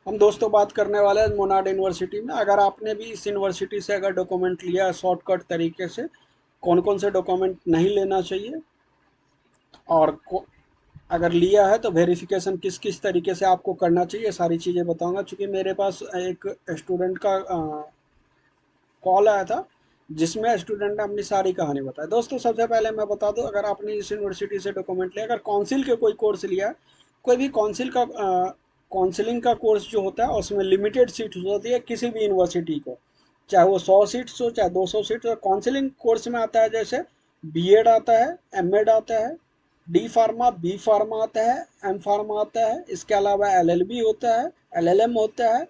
हम दोस्तों बात करने वाले हैं मोनाड यूनिवर्सिटी में। अगर आपने भी इस यूनिवर्सिटी से अगर डॉक्यूमेंट लिया है शॉर्टकट तरीके से, कौन कौन से डॉक्यूमेंट नहीं लेना चाहिए और अगर लिया है तो वेरिफिकेशन किस किस तरीके से आपको करना चाहिए, सारी चीज़ें बताऊंगा। चूंकि मेरे पास एक स्टूडेंट का कॉल आया था जिसमें स्टूडेंट ने अपनी सारी कहानी बताई। दोस्तों सबसे पहले मैं बता दूं, अगर आपने इस यूनिवर्सिटी से डॉक्यूमेंट लिया, अगर काउंसिल के कोई कोर्स लिया है, कोई भी काउंसिल का काउंसलिंग का कोर्स जो होता है उसमें लिमिटेड सीट होती है किसी भी यूनिवर्सिटी को, चाहे वो 100 सीट्स हो चाहे 200 सीट्स हो। काउंसलिंग कोर्स में आता है जैसे बीएड आता है, एमएड आता है, डी फार्मा, बी फार्मा आता है, एम फार्मा आता है, इसके अलावा एलएलबी होता है, एलएलएम होता है।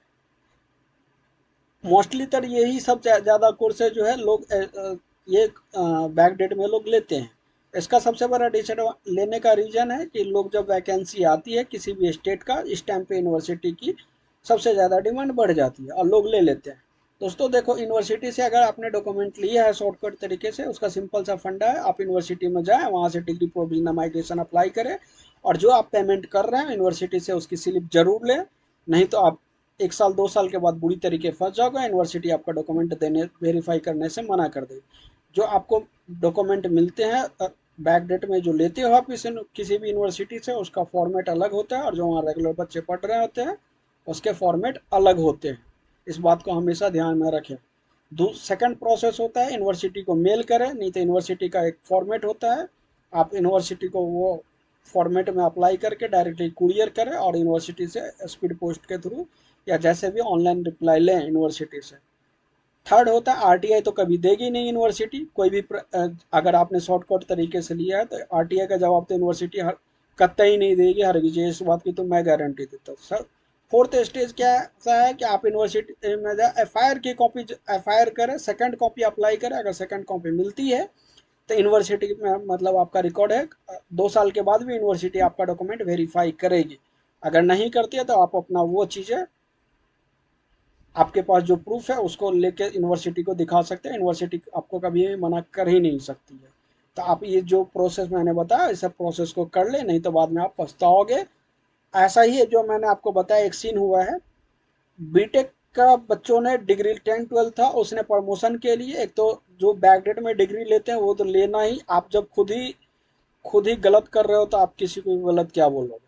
मोस्टली तर यही सब ज़्यादा कोर्सेज जो है लोग ये बैक डेट में लोग लेते हैं। इसका सबसे बड़ा डिसएडवांटेज लेने का रीज़न है कि लोग जब वैकेंसी आती है किसी भी स्टेट का, इस टाइम पे यूनिवर्सिटी की सबसे ज़्यादा डिमांड बढ़ जाती है और लोग ले लेते हैं। दोस्तों देखो, यूनिवर्सिटी से अगर आपने डॉक्यूमेंट लिया है शॉर्टकट तरीके से, उसका सिंपल सा फंडा है, आप यूनिवर्सिटी में जाएँ, वहाँ से डिग्री प्रोविजनल माइग्रेशन अप्लाई करें और जो आप पेमेंट कर रहे हैं यूनिवर्सिटी से उसकी स्लिप जरूर लें। नहीं तो आप 1 साल 2 साल के बाद बुरी तरीके फंस जाओगे, यूनिवर्सिटी आपका डॉक्यूमेंट देने वेरीफाई करने से मना कर देगी। जो आपको डॉक्यूमेंट मिलते हैं बैक डेट में जो लेते हो आप किसी भी यूनिवर्सिटी से, उसका फॉर्मेट अलग होता है और जो वहाँ रेगुलर बच्चे पढ़ रहे होते हैं उसके फॉर्मेट अलग होते हैं। इस बात को हमेशा ध्यान में रखें। सेकंड प्रोसेस होता है यूनिवर्सिटी को मेल करें, नहीं तो यूनिवर्सिटी का एक फॉर्मेट होता है, आप यूनिवर्सिटी को वो फॉर्मेट में अप्लाई करके डायरेक्टली कुरियर करें और यूनिवर्सिटी से स्पीड पोस्ट के थ्रू या जैसे भी ऑनलाइन रिप्लाई लें यूनिवर्सिटी से। थर्ड होता है आरटीआई, तो कभी देगी नहीं यूनिवर्सिटी कोई भी अगर आपने शॉर्टकट तरीके से लिया है तो आरटीआई का जवाब तो यूनिवर्सिटी हर कतई नहीं देगी, हर इस बात की तो मैं गारंटी देता हूँ सर। फोर्थ स्टेज क्या ऐसा है कि आप यूनिवर्सिटी में जाए, एफआईआर की कॉपी एफआईआर करें, सेकंड कॉपी अप्लाई करें। अगर सेकंड कॉपी मिलती है तो यूनिवर्सिटी में मतलब आपका रिकॉर्ड है, 2 साल के बाद भी यूनिवर्सिटी आपका डॉक्यूमेंट वेरीफाई करेगी। अगर नहीं करती है तो आप अपना वो चीज़ें, आपके पास जो प्रूफ है उसको लेके यूनिवर्सिटी को दिखा सकते हैं, यूनिवर्सिटी आपको कभी मना कर ही नहीं सकती है। तो आप ये जो प्रोसेस मैंने बताया इस प्रोसेस को कर ले, नहीं तो बाद में आप पछताओगे। ऐसा ही है जो मैंने आपको बताया, एक सीन हुआ है बीटेक का, बच्चों ने डिग्री 10 12 था, उसने प्रमोशन के लिए, एक तो जो बैकडेट में डिग्री लेते हैं वो तो लेना ही, आप जब खुद ही गलत कर रहे हो तो आप किसी को गलत क्या बोलोगे।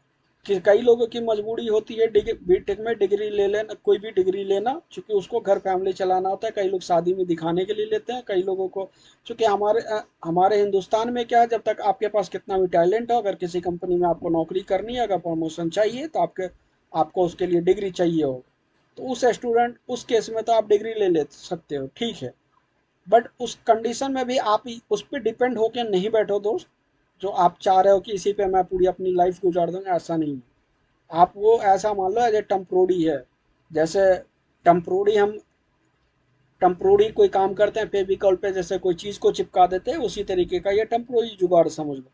कि कई लोगों की मजबूरी होती है बीटेक में डिग्री ले लेना, कोई भी डिग्री लेना, क्योंकि उसको घर फैमिली चलाना होता है। कई लोग शादी में दिखाने के लिए लेते हैं, कई लोगों को क्योंकि हमारे हिंदुस्तान में क्या है, जब तक आपके पास कितना भी टैलेंट हो, अगर किसी कंपनी में आपको नौकरी करनी है, अगर प्रमोशन चाहिए तो आपको उसके लिए डिग्री चाहिए हो। तो उस केस में तो आप डिग्री ले सकते हो, ठीक है। बट उस कंडीशन में भी आप उस पर डिपेंड होकर नहीं बैठो दोस्त, जो आप चाह रहे हो कि इसी पे मैं पूरी अपनी लाइफ गुजार दूंगा, ऐसा नहीं है। आप वो ऐसा मान लो एज ए टेम्प्रोरी है। जैसे टेम्प्रोरी हम टेम्प्रोरी कोई काम करते हैं फेविकॉल पे, जैसे कोई चीज़ को चिपका देते हैं, उसी तरीके का ये टेम्प्रोरी जुगाड़ समझ लो।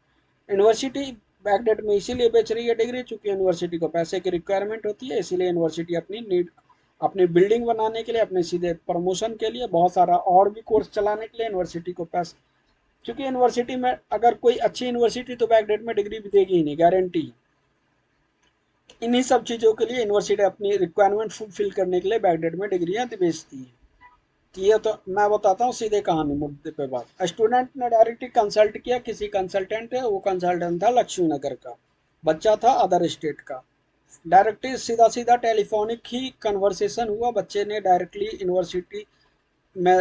यूनिवर्सिटी बैकडेट में इसीलिए बेच रही है डिग्री, चूंकि यूनिवर्सिटी को पैसे की रिक्वायरमेंट होती है, इसीलिए यूनिवर्सिटी अपनी बिल्डिंग बनाने के लिए, अपने सीधे प्रमोशन के लिए, बहुत सारा और भी कोर्स चलाने के लिए यूनिवर्सिटी को पैसे, क्योंकि यूनिवर्सिटी में अगर कोई अच्छी यूनिवर्सिटी तो बैकडेट में डिग्री भी देगी ही नहीं, गारंटी। इन्हीं सब चीज़ों के लिए यूनिवर्सिटी अपनी रिक्वायरमेंट फुलफिल करने के लिए बैकडेट में डिग्रियां बेचती है। तो ये तो मैं बताता हूँ सीधे कहानी मुद्दे पे बात। स्टूडेंट ने डायरेक्टली कंसल्ट किया, किसी कंसल्टेंट है, वो कंसल्टेंट था लक्ष्मी नगर का, बच्चा था अदर स्टेट का। डायरेक्टली सीधा सीधा टेलीफोनिक ही कन्वर्सेशन हुआ, बच्चे ने डायरेक्टली यूनिवर्सिटी में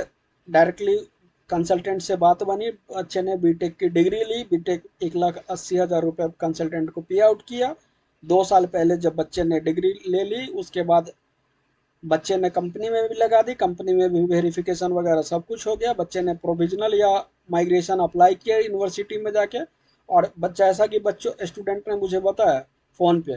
डायरेक्टली कंसल्टेंट से बात बनी, बच्चे ने बीटेक की डिग्री ली, बीटेक 1,80,000 रुपये कंसल्टेंट को पे आउट किया। 2 साल पहले जब बच्चे ने डिग्री ले ली, उसके बाद बच्चे ने कंपनी में भी लगा दी, कंपनी में भी वेरिफिकेशन वगैरह सब कुछ हो गया, बच्चे ने प्रोविजनल या माइग्रेशन अप्लाई किया यूनिवर्सिटी में जाके। और बच्चा ऐसा कि बच्चों स्टूडेंट ने मुझे बताया फ़ोन पे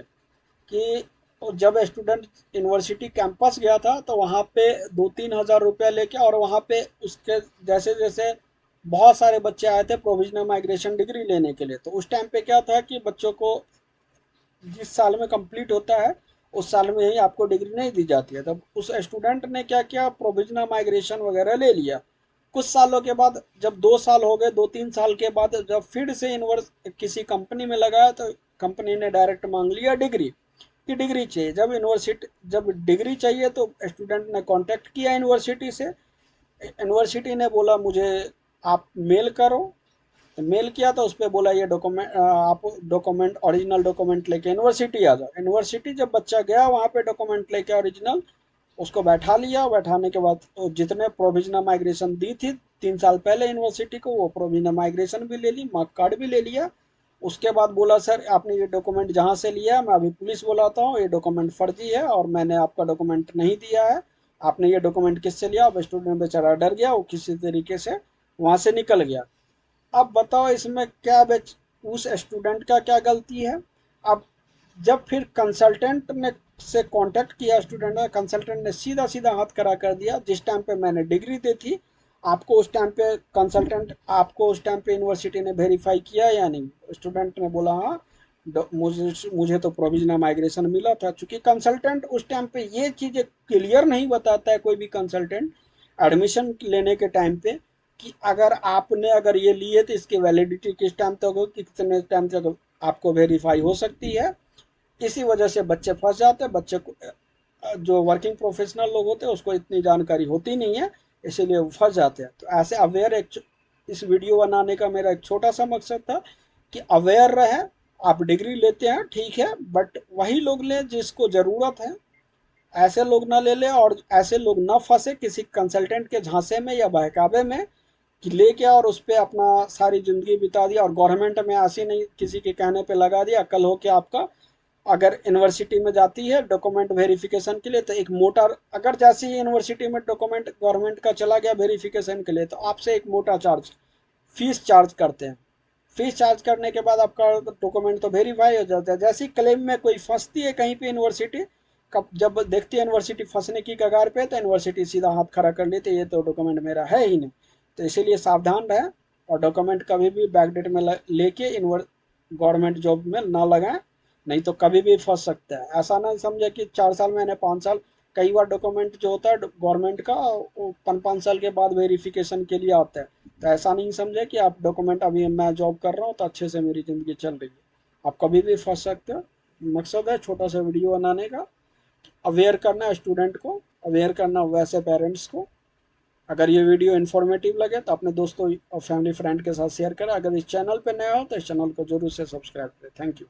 कि जब स्टूडेंट यूनिवर्सिटी कैंपस गया था तो वहाँ पे 2-3 हज़ार रुपया लेके, और वहाँ पे उसके जैसे जैसे बहुत सारे बच्चे आए थे प्रोविजनल माइग्रेशन डिग्री लेने के लिए। तो उस टाइम पे क्या था कि बच्चों को जिस साल में कंप्लीट होता है उस साल में ही आपको डिग्री नहीं दी जाती है। तब उस स्टूडेंट ने क्या किया, प्रोविजनल माइग्रेशन वगैरह ले लिया। कुछ सालों के बाद जब 2 साल हो गए, 2-3 साल के बाद जब फिर से यूनिवर्स किसी कंपनी में लगाया तो कंपनी ने डायरेक्ट मांग लिया डिग्री। कि डिग्री चाहिए। जब डिग्री चाहिए तो स्टूडेंट ने कांटेक्ट किया यूनिवर्सिटी से। यूनिवर्सिटी ने बोला मुझे आप मेल करो, तो मेल किया तो उस पर बोला ये डॉक्यूमेंट, आप डॉक्यूमेंट ओरिजिनल डॉक्यूमेंट लेके यूनिवर्सिटी आ जाओ। यूनिवर्सिटी जब बच्चा गया वहाँ पे डॉक्यूमेंट लेके ओरिजिनल, उसको बैठा लिया। बैठाने के बाद तो जितने प्रोविजनल माइग्रेशन दी थी 3 साल पहले यूनिवर्सिटी को, वो प्रोविजनल माइग्रेशन भी ले ली, मार्क कार्ड भी ले लिया। उसके बाद बोला सर आपने ये डॉक्यूमेंट जहाँ से लिया मैं अभी पुलिस बुलाता हूँ, ये डॉक्यूमेंट फर्जी है और मैंने आपका डॉक्यूमेंट नहीं दिया है, आपने ये डॉक्यूमेंट किससे लिया। अब स्टूडेंट बेचारा डर गया, वो किसी तरीके से वहाँ से निकल गया। अब बताओ इसमें क्या उस स्टूडेंट का क्या गलती है। अब जब फिर कंसल्टेंट ने से कांटेक्ट किया स्टूडेंट ने, कंसल्टेंट ने सीधा सीधा हाथ खड़ा कर दिया, जिस टाइम पे मैंने डिग्री दी थी आपको उस टाइम पे कंसल्टेंट, आपको उस टाइम पे यूनिवर्सिटी ने वेरीफाई किया या नहीं। स्टूडेंट ने बोला हाँ, मुझे तो प्रोविजनल माइग्रेशन मिला था। चूंकि कंसल्टेंट उस टाइम पे ये चीज़ें क्लियर नहीं बताता है, कोई भी कंसल्टेंट एडमिशन लेने के टाइम पे, कि अगर ये लिए तो इसकी वैलिडिटी किस टाइम तक हो, कितने टाइम तक आपको वेरीफाई हो सकती है। इसी वजह से बच्चे फंस जाते हैं। बच्चे को जो वर्किंग प्रोफेशनल लोग होते हैं उसको इतनी जानकारी होती नहीं है, इसीलिए वो फंस जाते हैं। तो ऐसे अवेयर, एक इस वीडियो बनाने का मेरा एक छोटा सा मकसद था कि अवेयर रहे। आप डिग्री लेते हैं ठीक है, बट वही लोग लें जिसको ज़रूरत है, ऐसे लोग ना ले लें, और ऐसे लोग ना फंसे किसी कंसल्टेंट के झांसे में या बहकावे में कि लेके और उस पर अपना सारी ज़िंदगी बिता दिया और गवर्नमेंट में ऐसे नहीं किसी के कहने पे लगा दिया। कल हो के आपका अगर यूनिवर्सिटी में जाती है डॉक्यूमेंट वेरिफिकेशन के लिए, तो एक मोटा, अगर जैसे ही यूनिवर्सिटी में डॉक्यूमेंट गवर्नमेंट का चला गया वेरिफिकेशन के लिए, तो आपसे एक मोटा फीस चार्ज करते हैं। फीस चार्ज करने के बाद आपका डॉक्यूमेंट तो वेरीफाई हो जाता है। जैसे ही क्लेम में कोई फंसती है कहीं पे यूनिवर्सिटी, कब जब देखती है यूनिवर्सिटी फंसने की कगार पे, तो यूनिवर्सिटी सीधा हाथ खड़ा कर लेती है, ये तो डॉक्यूमेंट मेरा है ही नहीं। तो इसीलिए सावधान रहें और डॉक्यूमेंट कभी भी बैकडेट में लेके गवर्नमेंट जॉब में ना लगाएं, नहीं तो कभी भी फंस सकता है। ऐसा ना समझे कि 4 साल मैंने 5 साल, कई बार डॉक्यूमेंट जो होता है गवर्नमेंट का वो 5-5 साल के बाद वेरिफिकेशन के लिए आता है। तो ऐसा नहीं समझे कि आप डॉक्यूमेंट, अभी मैं जॉब कर रहा हूँ तो अच्छे से मेरी ज़िंदगी चल रही है, आप कभी भी फंस सकते हो। मकसद है छोटा सा वीडियो बनाने का, अवेयर करना स्टूडेंट को, अवेयर करना वैसे पेरेंट्स को। अगर ये वीडियो इन्फॉर्मेटिव लगे तो अपने दोस्तों और फैमिली फ्रेंड के साथ शेयर करें। अगर इस चैनल पर नया हो तो इस चैनल को जरूर से सब्सक्राइब करें। Thank you.